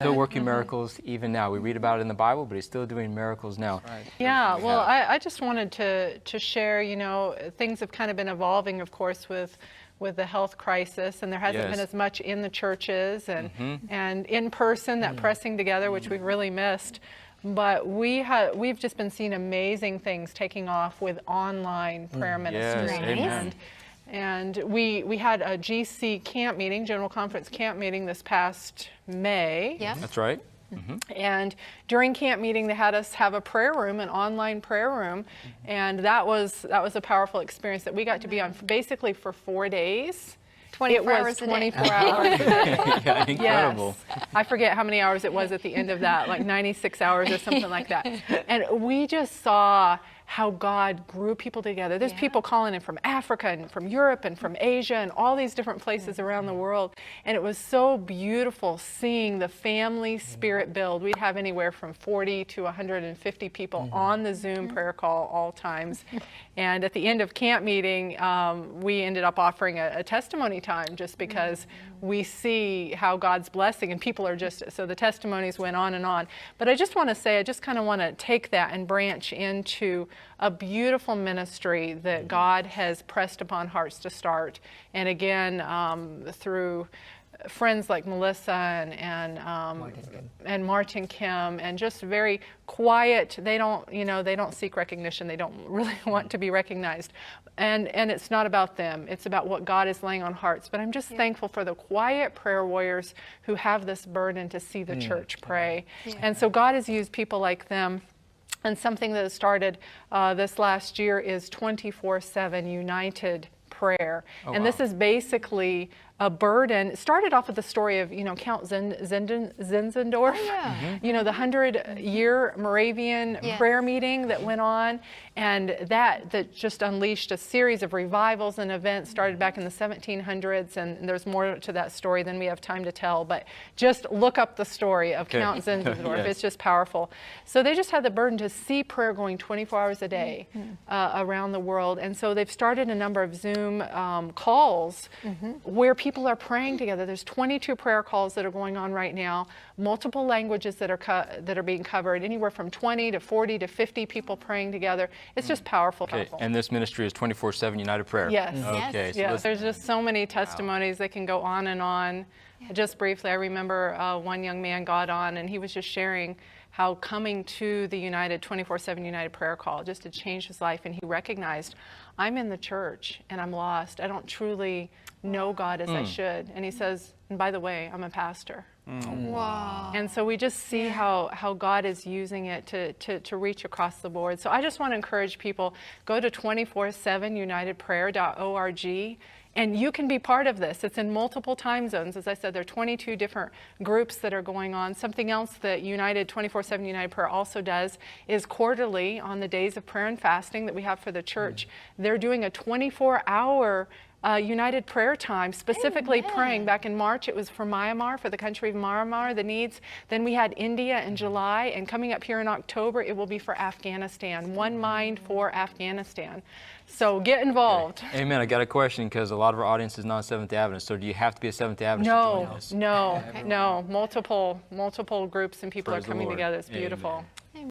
Still working miracles even now. We read about it in the Bible, but he's still doing miracles now. Right. Yeah, well, I just wanted to share, you know, things have kind of been evolving, of course, with the health crisis, and there hasn't been as much in the churches and in person, that pressing together, which we've really missed. But we've just been seeing amazing things taking off with online prayer ministry. Yes, amen. And we had a GC camp meeting, General Conference camp meeting this past May. Yep. That's right. And during camp meeting, they had us have a prayer room, an online prayer room, and that was a powerful experience that we got to be on basically for 4 days. 24 hours a day. 24 hours a day. Yeah, incredible. Yes. I forget how many hours it was at the end of that, like 96 hours or something like that. And we just saw how God grew people together. There's people calling in from Africa and from Europe and from Asia and all these different places around the world. And it was so beautiful seeing the family spirit build. We'd have anywhere from 40 to 150 people on the Zoom prayer call all times. And at the end of camp meeting, we ended up offering a testimony time just because we see how God's blessing, and people are just, so the testimonies went on and on. But I just want to say, I just kind of want to take that and branch into a beautiful ministry that God has pressed upon hearts to start. And again, through friends like Melissa and Martin Kim, and just very quiet. They don't seek recognition. They don't really want to be recognized. And it's not about them. It's about what God is laying on hearts. But I'm just thankful for the quiet prayer warriors who have this burden to see the church pray. And so God has used people like them. And something that has started this last year is 24/7 United Prayer. And this is basically a burden. It started off with the story of, Count Zinzendorf, the 100-year Moravian prayer meeting that went on, and that just unleashed a series of revivals and events, started back in the 1700s, and there's more to that story than we have time to tell, but just look up the story of Count Zinzendorf. It's just powerful. So they just had the burden to see prayer going 24 hours a day around the world, and so they've started a number of Zoom calls where people are praying together. There's 22 prayer calls that are going on right now, multiple languages that are being covered, anywhere from 20 to 40 to 50 people praying together. It's just powerful. And this ministry is 24/7 United Prayer. Yes. Okay. Yes. There's just so many testimonies that can go on and on. Just briefly, I remember one young man got on, and he was just sharing how coming to the 24/7 United Prayer Call just to change his life, and he recognized, I'm in the church and I'm lost. I don't truly know God as I should. And he says, and by the way, I'm a pastor. Wow. And so we just see how God is using it to reach across the board. So I just want to encourage people, go to 247unitedprayer.org. And you can be part of this. It's in multiple time zones. As I said, there are 22 different groups that are going on. Something else that 24/7 United Prayer also does is quarterly, on the days of prayer and fasting that we have for the church, they're doing a 24-hour United Prayer time, specifically praying. Back in March, it was for Myanmar, for the country of Myanmar, the needs. Then we had India in July, and coming up here in October, it will be for Afghanistan. One mind for Afghanistan. So get involved. Okay. Amen. I got a question, because a lot of our audience is not Seventh-day Adventist. So do you have to be a Seventh-day Adventist to join this? No. Multiple groups and people are coming together. It's beautiful.